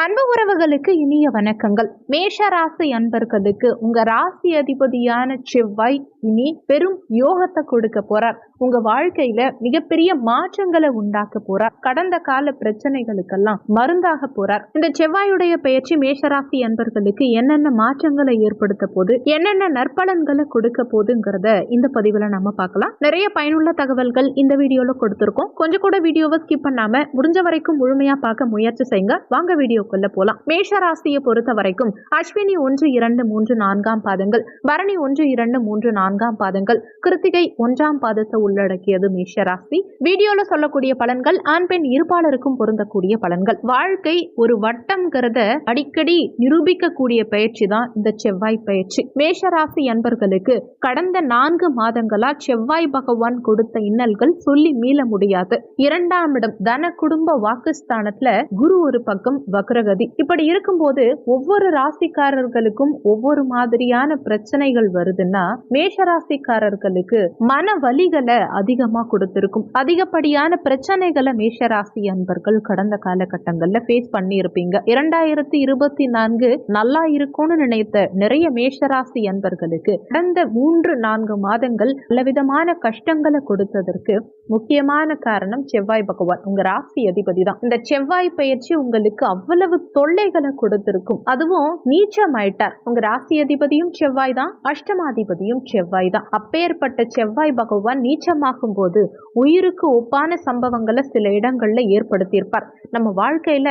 அன்பு உறவுகளுக்கு இனிய வணக்கங்கள். மேஷ ராசி அன்பர்களுக்கு உங்க ராசி அதிபதியான செவ்வாய் இனி பெரும் யோகத்தை கொடுக்க போறார். உங்க வாழ்க்கையில மிகப்பெரிய மாற்றங்களை உண்டாக்க போறார். கடந்த கால பிரச்சனைகளுக்கெல்லாம் மருந்தாக போறார். இந்த செவ்வாயுடைய பயிற்சி மேஷராசி அன்பர்களுக்கு என்னென்ன மாற்றங்களை ஏற்படுத்த போது, என்னென்ன நற்பலன்களை கொடுக்க போதுங்கிறத இந்த பதிவுல நம்ம பார்க்கலாம். நிறைய பயனுள்ள தகவல்கள் இந்த வீடியோல கொடுத்திருக்கோம். கொஞ்சம் கூட வீடியோவை ஸ்கிப் பண்ணாம முடிஞ்ச வரைக்கும் முழுமையா பார்க்க முயற்சி செய்யுங்க. வாங்க வீடியோக்குள்ள போலாம். மேஷ ராசியை பொறுத்த வரைக்கும் அஸ்வினி 1, 2, 3, 4 பாதங்கள், பரணி 1, 2, 3, 4 பாதங்கள், கிருத்திகை 1 பாதத்தை உள்ளடக்கியது மேஷ ராசி. வீடியோல சொல்லக்கூடிய பலன்கள் ஆண் பெண் இருபாலருக்கும் பொருந்தக்கூடிய பலன்கள். வாழ்க்கை ஒரு வட்டம்ங்கிறத அடிக்கடி நிரூபிக்கக்கூடிய பயிற்சி தான் இந்த செவ்வாய் பயிற்சி. மேஷ ராசி அன்பர்களுக்கு கடந்த 4 மாதங்களா செவ்வாய் பகவான் கொடுத்த இன்னல்கள் சொல்லி மீள முடியாது. 2ஆம் இடம் தன குடும்ப வாக்குஸ்தானத்துல குரு ஒரு பக்கம் வக்ரகதி. இப்படி இருக்கும்போது ஒவ்வொரு ராசிக்காரர்களுக்கும் ஒவ்வொரு மாதிரியான பிரச்சனைகள் வருதுன்னா மேஷ ராசிக்காரர்களுக்கு மன வலிகளை அதிகமா கொடுத்திருக்கும். அதிகப்படியான பிரச்சனைகளை மேஷ ராசி அன்பர்கள் கடந்த காலகட்டங்கள்ல ஃபேஸ் பண்ணி இருப்பீங்க. 2024 நல்லா இருக்கும்னு நினைத்த நிறைய மேஷராசி அன்பர்களுக்கு கடந்த 3-4 மாதங்கள் பலவிதமான கஷ்டங்களை கொடுத்ததற்கு முக்கியமான காரணம் செவ்வாய் பகவான், உங்க ராசி அதிபதி தான். இந்த செவ்வாய் பயிற்சி உங்களுக்கு அவ்வளவு தொல்லைகளை கொடுத்திருக்கும். அதுவும் நீச்சமாயிட்டார். உங்க ராசி அதிபதியும் செவ்வாய் தான், அஷ்டமாதிபதியும் செவ்வாய் தான். அப்பேற்பட்ட செவ்வாய் பகவான் நீச்சமாகும் போது உயிருக்கு ஒப்பான சம்பவங்களை சில இடங்கள்ல ஏற்படுத்தியிருப்பார். நம்ம வாழ்க்கையில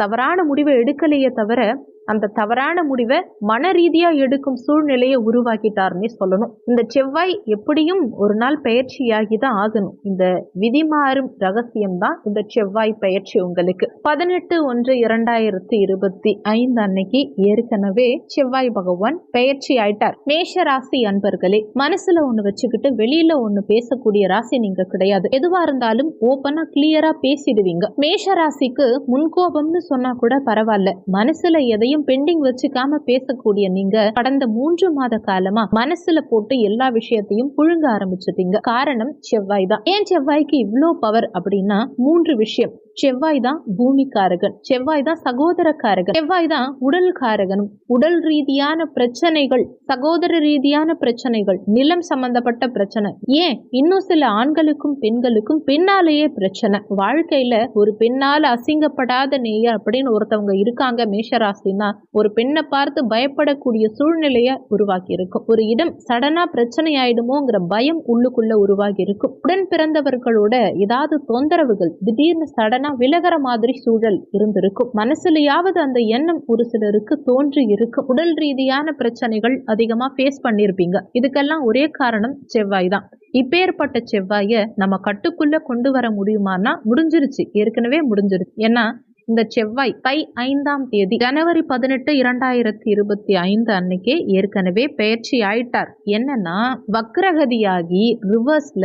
தவறான முடிவை எடுக்கலையே தவிர அந்த தவறான முடிவை மன ரீதியா எடுக்கும் சூழ்நிலையை உருவாக்கிட்டாருன்னே சொல்லணும். இந்த செவ்வாய் எப்படியும் ஒரு நாள் பயிற்சியாகி தான் ஆகணும். இந்த விதி மாறும் ரகசியம் தான் இந்த செவ்வாய் பயிற்சி. உங்களுக்கு 18/1/2025 அன்னைக்கு ஏற்கனவே செவ்வாய் பகவான் பயிற்சி ஆயிட்டார். மேஷ ராசி அன்பர்களே, மனசுல ஒண்ணு வச்சுக்கிட்டு வெளியில ஒண்ணு பேசக்கூடிய ராசி நீங்க கிடையாது. எதுவா இருந்தாலும் ஓப்பனா கிளியரா பேசிடுவீங்க. மேஷ ராசிக்கு முன்கோபம்னு சொன்னா கூட பரவாயில்ல, மனசுல எதையும் பெண்டிங் வச்சுக்காம பேசக்கூடிய நீங்க கடந்த 3 மாத காலமா மனசுல போட்டு எல்லா விஷயத்தையும் புழுங்க ஆரம்பிச்சிட்டீங்க. காரணம் செவ்வாய் தான். ஏன் செவ்வாய்க்கு இவ்வளோ பவர் அப்படின்னா 3 விஷயம். செவ்வாய் தான் பூமிக்காரகன், செவ்வாய் தான் சகோதரக்காரகன், செவ்வாய் தான் உடல் காரகனும். உடல் ரீதியான பிரச்சனைகள், சகோதர ரீதியான பிரச்சனைகள், நிலம் சம்பந்தப்பட்ட பிரச்சனை, ஏன் இன்னும் சில ஆண்களுக்கும் பெண்களுக்கும் பெண்ணாலேயே பிரச்சனை. வாழ்க்கையில ஒரு பெண்ணால அசிங்கப்படாத நேயர் அப்படின்னு ஒருத்தவங்க இருக்காங்க மேஷராசினா, ஒரு பெண்ணை பார்த்து பயப்படக்கூடிய சூழ்நிலைய உருவாக்கி இருக்கும். ஒரு இடம் சடனா பிரச்சனை ஆயிடுமோங்கிற பயம் உள்ளுக்குள்ள உருவாகி இருக்கும். உடன் பிறந்தவர்களோட ஏதாவது தொந்தரவுகள் திடீர்னு சடனா விலகிற மாதிரி சூழல் இருந்திருக்கும். மனசுலயாவது அந்த எண்ணம் ஒரு சிலருக்கு தோன்றி இருக்கும். உடல் ரீதியான பிரச்சனைகள் அதிகமா ஃபேஸ் பண்ணிருப்பீங்க. இதுக்கெல்லாம் ஒரே காரணம் செவ்வாய் தான். இப்பேற்பட்ட செவ்வாய நம்ம கட்டுக்குள்ள கொண்டு வர முடியுமானா முடிஞ்சிருச்சு, ஏற்கனவே முடிஞ்சிருச்சு. ஏன்னா இந்த செவ்வாய் 5ஆம் தேதி ஜனவரி 18, 2025 அன்னைக்கே ஏற்கனவே பயிற்சி ஆயிட்டார். என்னன்னா வக்ரகதியாகி ரிவர்ஸ்ல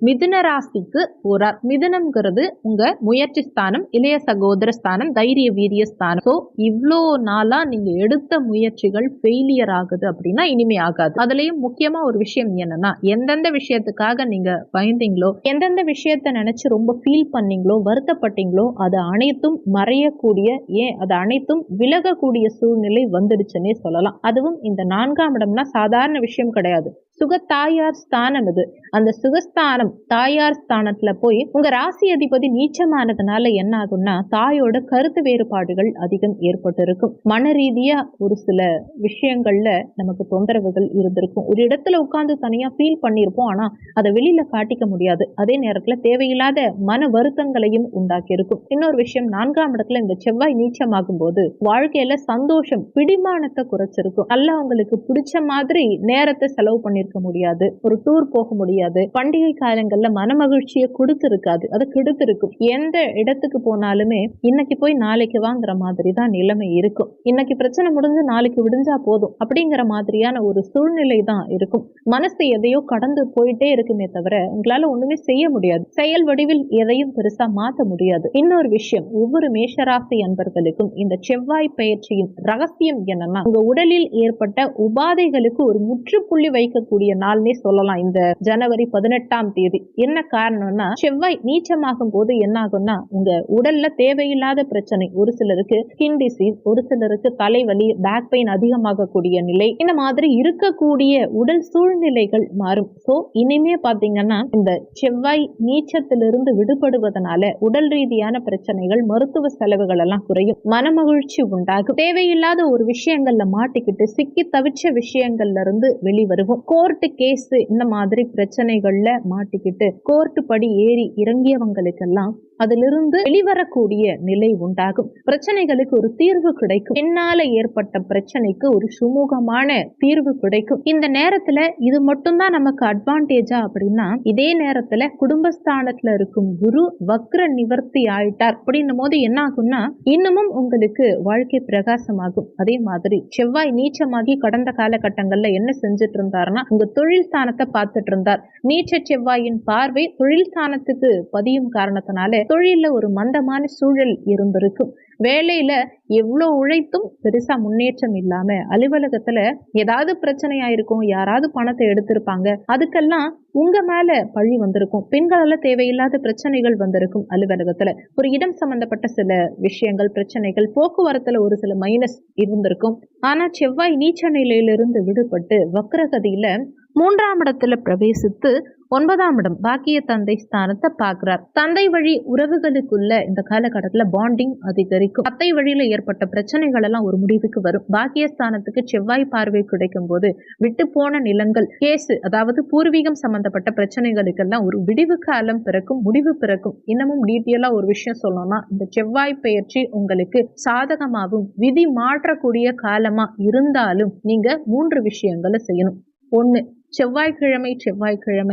மிதுன ராசிக்கு போறார். மிதுனம்ங்கிறது உங்க முயற்சி ஸ்தானம், இளைய சகோதர ஸ்தானம், தைரிய வீரிய ஸ்தானம். ஸோ இவ்வளோ நாளா நீங்க எடுத்த முயற்சிகள் ஃபெயிலியர் ஆகுது அப்படின்னா இனிமே ஆகாது. அதுலயும் முக்கியமா ஒரு விஷயம் என்னன்னா, எந்தெந்த விஷயத்துக்காக நீங்க பயந்தீங்களோ, எந்தெந்த விஷயத்த நினைச்சு ரொம்ப ஃபீல் பண்ணீங்களோ, வருத்தப்பட்டீங்களோ, அது அனைத்தும் மறையக்கூடிய, ஏன் அது அனைத்தும் விலகக்கூடிய சூழ்நிலை வந்துடுச்சுன்னே சொல்லலாம். அதுவும் இந்த 4ஆம் இடம்னா சாதாரண விஷயம் கிடையாது. சுகத்தாயார் ஸ்தானம் இது. அந்த சுகஸ்தானம் தாயார் ஸ்தானத்துல போய் உங்க ராசி அதிபதி நீச்சமானதுனால என்ன ஆகும்னா தாயோட கருத்து வேறுபாடுகள் அதிகம் ஏற்பட்டு இருக்கும். மன ரீதியா ஒரு சில விஷயங்கள்ல நமக்கு தொந்தரவுகள் இருந்திருக்கும். ஒரு இடத்துல உட்கார்ந்து தனியா ஃபீல் பண்ணியிருப்போம், ஆனா அதை வெளியில காட்டிக்க முடியாது. அதே நேரத்துல தேவையில்லாத மன வருத்தங்களையும் உண்டாக்கி இருக்கும். இன்னொரு விஷயம், 4ஆம் இடத்துல இந்த செவ்வாய் நீச்சமாகும் போது வாழ்க்கையில சந்தோஷம், பிடிமானத்தை குறைச்சிருக்கும். நல்லா உங்களுக்கு பிடிச்ச மாதிரி நேரத்தை செலவு பண்ணிருக்க முடியாது, ஒரு டூர் போக முடியாது, பண்டிகை காலங்கள்ல மன மகிழ்ச்சியை கொடுத்திருக்காது, அது கெடுத்திருக்கும். எந்த இடத்துக்கு போனாலுமே இன்னைக்கு போய் நாளைக்கு வாங்குற மாதிரி தான் நிலைமை இருக்கும். இன்னைக்கு பிரச்சனை முடிஞ்சு நாளைக்கு விடிஞ்சா போதும் அப்படிங்கிற மாதிரியான ஒரு சூழ்நிலை தான் இருக்கும். மனசு எதையோ கடந்து போயிட்டே இருக்குமே தவிர உங்களால ஒண்ணுமே செய்ய முடியாது. செயல் வடிவில் எதையும் பெருசா மாற்ற முடியாது. இன்னொரு விஷயம், ஒவ்வொரு மேஷராசி அன்பர்களுக்கும் இந்த செவ்வாய் பயிற்சியின் ரகசியம் என்னன்னா, உங்க உடலில் ஏற்பட்ட உபாதைகளுக்கு ஒரு முற்றுப்புள்ளி வைக்கக்கூடிய இருக்கக்கூடிய நாள்னே சொல்லலாம் இந்த ஜனவரி 18ஆம் தேதி. என்ன காரணம்னா, செவ்வாய் நீச்சமாகும் போது என்ன ஆகும்னா, உங்க உடல்ல தேவையில்லாத பிரச்சனை, ஒரு சிலருக்கு ஸ்கின் டிசீஸ், ஒரு சிலருக்கு தலைவலி, பேக் பெயின் அதிகமாகக்கூடிய நிலை, இந்த மாதிரி இருக்கக்கூடிய உடல் சூழ்நிலைகள் மாறும். சோ இனிமே பாத்தீங்கன்னா இந்த செவ்வாய் நீச்சத்திலிருந்து விடுபடுவதனால உடல் ரீதியான பிரச்சனைகள், மருத்துவ செலவுகள் எல்லாம் குறையும், மனமகிழ்ச்சி உண்டாகும். தேவையில்லாத ஒரு விஷயங்கள்ல மாட்டிக்கிட்டு சிக்கி தவிச்ச விஷயங்கள்ல இருந்து வெளிவருவோம். கோர்ட்டு கேஸ் இந்த மாதிரி பிரச்சனைகள்ல மாட்டிக்கிட்டு கோர்ட்டு படி ஏறி இறங்கியவங்களுக்கெல்லாம் அதிலிருந்து வெளிவரக்கூடிய நிலை உண்டாகும். பிரச்சனைகளுக்கு ஒரு தீர்வு கிடைக்கும். பின்னால ஏற்பட்ட பிரச்சனைக்கு ஒரு சுமூகமான தீர்வு கிடைக்கும். இந்த நேரத்துல இது மட்டும்தான் நமக்கு அட்வான்டேஜா அப்படின்னா, இதே நேரத்துல குடும்பஸ்தானத்துல இருக்கும் குரு வக்ர நிவர்த்தி ஆயிட்டார் அப்படின்னும் போது என்ன ஆகும்னா, இன்னமும் உங்களுக்கு வாழ்க்கை பிரகாசமாகும். அதே மாதிரி செவ்வாய் நீச்சமாகி கடந்த காலகட்டங்கள்ல என்ன செஞ்சுட்டு இருந்தாருன்னா, உங்க தொழில் ஸ்தானத்தை பார்த்துட்டு இருந்தார். நீச்ச செவ்வாயின் பார்வை தொழில் ஸ்தானத்துக்கு பதியும் காரணத்தினால தொழில ஒரு மந்தமான சூழல் இருந்திருக்கும். வேலையில எவ்வளவு உழைத்தும் பெருசா முன்னேற்றம் இல்லாம, அலுவலகத்துல ஏதாவது பிரச்சனையா இருக்கும், யாராவது பணத்தை எடுத்திருப்பாங்க, அதுக்கெல்லாம் உங்க மேல பழி வந்திருக்கும். பெண்களால தேவையில்லாத பிரச்சனைகள் வந்திருக்கும். அலுவலகத்துல ஒரு இடம் சம்பந்தப்பட்ட சில விஷயங்கள், பிரச்சனைகள், போக்குவரத்துல ஒரு சில மைனஸ் இருந்திருக்கும். ஆனா செவ்வாய் நீச்ச நிலையிலிருந்து விடுபட்டு வக்ரகதியில 3ஆம் இடத்துல பிரவேசித்து 9ஆம் இடம் பாக்கிய தந்தை ஸ்தானத்தை பார்க்கிறார். தந்தை வழி உறவுகளுக்குள்ள இந்த காலகட்டத்துல பாண்டிங் அதிகரிக்கும். அத்தை வழியில ஏற்பட்ட பிரச்சனைகள் எல்லாம் ஒரு முடிவுக்கு வரும். பாக்கிய ஸ்தானத்துக்கு செவ்வாய் பார்வை கிடைக்கும் போது விட்டு போன நிலங்கள், கேஸ், அதாவது பூர்வீகம் சம்பந்தப்பட்ட பிரச்சனைகளுக்கெல்லாம் ஒரு விடிவு காலம் பிறக்கும், முடிவு பிறக்கும். இன்னமும் டீட்டெயிலா ஒரு விஷயம் சொல்லணும்னா, இந்த செவ்வாய் பெயர்ச்சி உங்களுக்கு சாதகமாகவும் விதி மாற்றக்கூடிய காலமா இருந்தாலும் நீங்க 3 விஷயங்களை செய்யணும். 1, செவ்வாய்க்கிழமை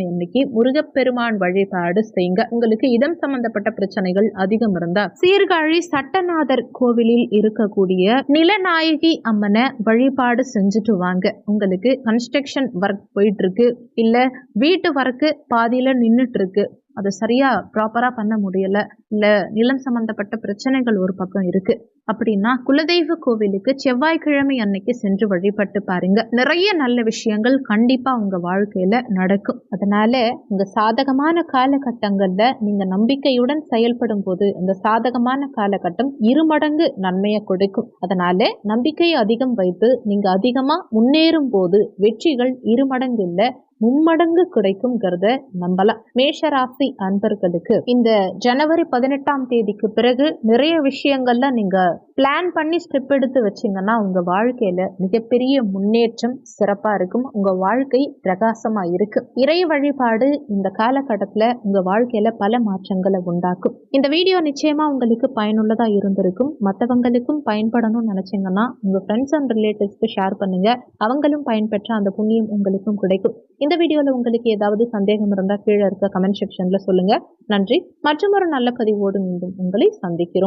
அன்னைக்கு முருகப்பெருமான் வழிபாடு செய்யுங்க. உங்களுக்கு இடம் சம்பந்தப்பட்ட பிரச்சனைகள் அதிகம் இருந்தா சீர்காழி சட்டநாதர் கோவிலில் இருக்கக்கூடிய நிலநாயகி அம்மனை வழிபாடு செஞ்சுட்டு வாங்க. உங்களுக்கு கன்ஸ்ட்ரக்ஷன் ஒர்க் போயிட்டு இருக்கு, இல்ல வீட்டு ஒர்க்கு பாதியில நின்றுட்டு இருக்கு, அதை சரியா ப்ராப்பரா பண்ண முடியல, இல்ல நிலம் சம்பந்தப்பட்ட பிரச்சனைகள் ஒரு பக்கம் இருக்கு அப்படின்னா, குலதெய்வ கோவிலுக்கு செவ்வாய்க்கிழமை அன்னைக்கு சென்று வழிபட்டு பாருங்க. நிறைய நல்ல விஷயங்கள் கண்டிப்பா உங்க வாழ்க்கையில நடக்கும். அதனால உங்க சாதகமான காலகட்டங்கள்ல நீங்க நம்பிக்கையுடன் செயல்படும் போது இந்த சாதகமான காலகட்டம் 2 மடங்கு நன்மையை கொடுக்கும். அதனால நம்பிக்கை அதிகம் வைத்து நீங்க அதிகமா முன்னேறும் போது வெற்றிகள் 2 மடங்கு இல்ல 3 மடங்கு கிடைக்கும்ங்கிறத நம்பலாம். மேஷராசி அன்பர்களுக்கு இந்த ஜனவரி 18ஆம் தேதிக்கு பிறகு நிறைய விஷயங்கள்ல நீங்க பிளான் பண்ணி ஸ்டெப் எடுத்து வச்சீங்கன்னா உங்க வாழ்க்கையில மிகப்பெரிய முன்னேற்றம் சிறப்பா இருக்கும். உங்க வாழ்க்கை பிரகாசமா இருக்கு. இறை வழிபாடு இந்த காலகட்டத்துல உங்க வாழ்க்கையில பல மாற்றங்களை உண்டாக்கும். இந்த வீடியோ நிச்சயமா உங்களுக்கு பயனுள்ளதா இருந்திருக்கும். மற்றவங்களுக்கும் பயன்படணும்னு நினைச்சீங்கன்னா உங்க ஃப்ரெண்ட்ஸ் அண்ட் ரிலேட்டிவ்ஸ்க்கு ஷேர் பண்ணுங்க. அவங்களும் பயன்பெற்ற அந்த புண்ணியம் உங்களுக்கும் கிடைக்கும். இந்த வீடியோல உங்களுக்கு ஏதாவது சந்தேகம் இருந்தா கீழே இருக்க கமெண்ட் செக்ஷன்ல சொல்லுங்க. நன்றி. மற்றும் ஒரு நல்ல பதிவோடு மீண்டும் உங்களை சந்திக்கிறோம்.